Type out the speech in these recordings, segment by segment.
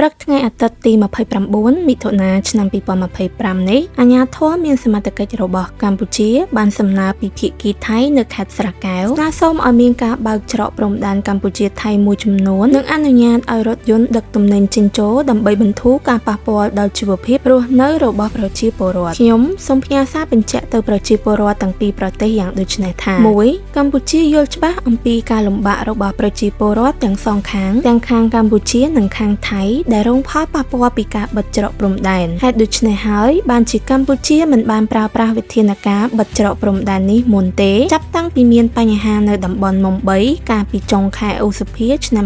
ព្រឹកថ្ងៃអាទិត្យទី29មិថុនាឆ្នាំ2025នេះអាជ្ញាធរមានសមត្ថកិច្ចរបស់កម្ពុជាបានសំណើពីភាគីថៃនៅខេត្តស្រែកែវស្នើសុំឲ្យមានការបើកច្រកព្រំដែនកម្ពុជាថៃមួយចំនួននិងអនុញ្ញាតឲ្យរថយន្តដឹកទំនិញចេញចូលដើម្បីបន្ធូរការប៉ះពាល់ដល់ជីវភាពរស់នៅរបស់ប្រជាពលរដ្ឋខ្ញុំសូមផ្ញើសារបញ្ជាក់ទៅប្រជាពលរដ្ឋទាំងពីរប្រទេសយ៉ាងដូចនេះថា 1. កម្ពុជាយល់ច្បាស់អំពីការលំបាករបស់ប្រជាពលរដ្ឋទាំងសងខាងទាំងខាងកម្ពុជានិងខាងថៃដែលរងផលប៉ះពាល់ពីការបិទច្រកព្រំដែនហេតុដូច្នេះហើយបានជាកម្ពុជាមិនបានប្រើប្រាស់វិធានការបិទច្រកព្រំដែននេះមុនទេចាប់តាំងពីមានបញ្ហានៅតំបន់មុំ3កាលពីចុងខែឧសភាឆ្នាំ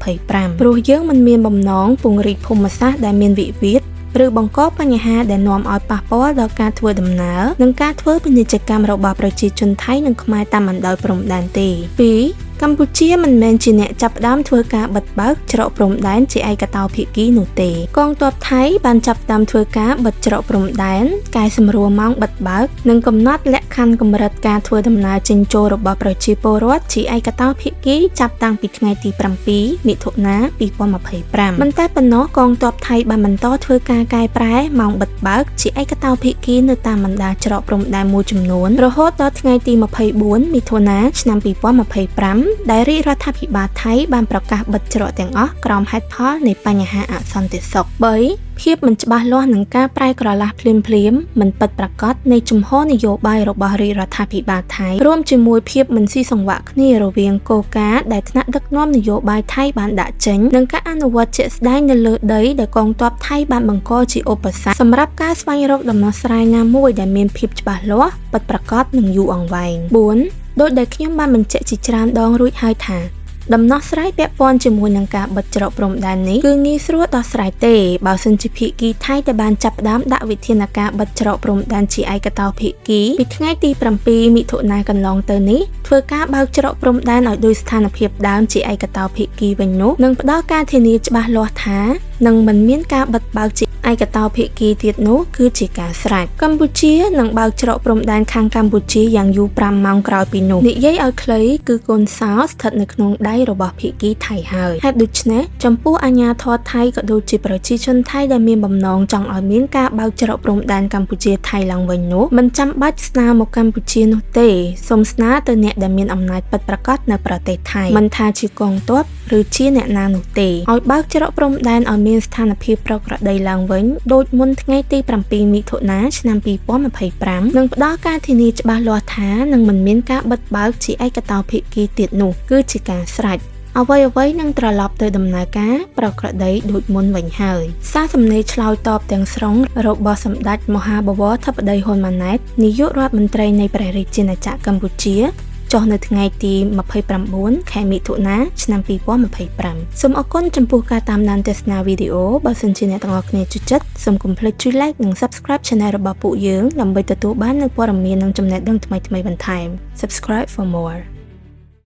2025ព្រោះយើងមិនមានបំណងពង្រីកភូមិសាស្ត្រដែលមានវិវាទឬបង្កបញ្ហាដែលនាំឲ្យប៉ះពាល់ដល់ការធ្វើដំណើរនិងការធ្វើពាណិជ្ជកម្មរបស់ប្រជាជនថៃនិងខ្មែរតាមបណ្ដោយព្រំដែនទេ 2. កម្ពុជាមិនមែនជាអ្នកចាប់ផ្ដើមធ្វើការបិទបើកច្រកព្រំដែនជាឯកតោភាគីនោះទេកងទ័ពថៃបានចាប់ផ្ដើមធ្វើការបិទច្រកព្រំដែនកែសម្រួលម៉ោងបិទបើកនិងកំណត់លក្ខខណ្ឌកម្រិតការធ្វើដំណើរចេញចូលរបស់ប្រជាពលរដ្ឋជាឯកតោភាគីចាប់តាំងពីថ្ងៃទី7មិថុនា2025មិនតែប៉ុណ្ណោះកងទ័ពថៃបានបន្តធ្វើការកែប្រែម៉ោងបិទបើកជាឯកតោភាគីនៅតាមបណ្ដាច្រកព្រំដែនមួយចំនួនរហូតដល់ថ្ងៃទី24មិថុនាឆ្នាំ2025ដែលរាជរដ្ឋាភិបាលថៃបានប្រកាសបិទច្រកទាំងអស់ក្រោមហេតុផលនៃបញ្ហាអសន្តិសុខ 3. ភាពមិនច្បាស់លាស់នឹងការប្រែក្រឡាស់ភ្លាមមិនពិតប្រាកដនៃជំហរនយោបាយរបស់រាជរដ្ឋាភិបាលថៃរួមជាមួយភាពមិនស៊ីសង្វាក់គ្នារវាងគោលការណ៍ដែលថ្នាក់ដឹកនាំនយោបាយថៃបានដាក់ចេញនិងការអនុវត្តជាក់ស្ដែងនៅលើដីដែលកងទ័ពថៃបានបង្កជាឧបសគ្គសម្រាប់ការស្វែងរកដំណោះស្រាយណាមួយដែលមានភាពច្បាស់លាស់ពិតប្រាកដនិងយូរអង្វែង 4. ដោយដែលខ្ញុំបានបញ្ជាក់ជាច្រើនដងរួចហើយថាដំណោះស្រាយពាក់ព័ន្ធជាមួយនឹងការបិទច្រកព្រំដែននេះគឺងាយស្រួលដោះស្រាយទេបើសិនជាភាគីថៃតែបានចាប់ផ្ដើមដាក់វិធានការបិទច្រកព្រំដែនជាឯកតោភាគីពីថ្ងៃទី7មិថុនាកន្លងទៅនេះធ្វើការបើកច្រកព្រំដែនឲ្យដូចស្ថានភាពដើមជាឯកតោភាគីវិញនោះនឹងផ្ដល់ការធានាច្បាស់លាស់ថានឹងមិនមានការបិទបើកជាឯកតោភាគីទៀតនោះគឺជាការស្រេចកម្ពុជានឹងបើកច្រកព្រំដែនខាងកម្ពុជាយ៉ាងយូរ5ម៉ោងក្រោយពីនោះនិយាយឲ្យខ្លីគឺកូនសោស្ថិតនៅក្នុងដៃរបស់ភាគីថៃហើយហេតុដូច្នេះចំពោះអាជ្ញាធរថៃក៏ដូចជាប្រជាជនថៃដែលមានបំណងចង់ឲ្យមានការបើកច្រកព្រំដែនកម្ពុជាថៃឡើងវិញនោះមិនចាំបាច់ស្នើមកកម្ពុជានោះទេសូមស្នើទៅអ្នកដែលមានអំណាចពិតប្រាកដនៅប្រទេសថៃមិនថាជាកងទ័ពឬជាអ្នកណានោះទេឲ្យបើកច្រកព្រំដែនឲ្យមានស្ថានភាពប្រក្រតីឡើងវិញដូចមុនថ្ងៃទី7មិថុនាឆ្នាំ2025និងផ្ដល់ការធានាច្បាស់លាស់ថានឹងមិនមានការបិទបើកជាឯកតោភាគីទៀតនោះគឺជាការស្រេចអ្វីនឹងត្រឡប់ទៅដំណើរការប្រក្រតីដូចមុនវិញហើយសារសំណេរឆ្លើយតបទាំងស្រុងរបស់សម្ដេចមហាបវរធិបតីហ៊ុនម៉ាណែតនាយករដ្ឋមន្ត្រីនៃព្រះរាជាណាចក្រកម្ពុជាចុះនៅថ្ងៃទី29ខែមិថុនាឆ្នាំ2025សូមអរគុណចំពោះការតាមដានទស្សនាវីដេអូបើសិនជាអ្នកទាំងអស់គ្នាចូលចិត្តសូមកុំភ្លេចជួយ like និង subscribe channel របស់ពួកយើងដើម្បីទទួលបាននូវព័ត៌មាននិងចំណេះដឹងថ្មីៗបន្ថែម Subscribe for more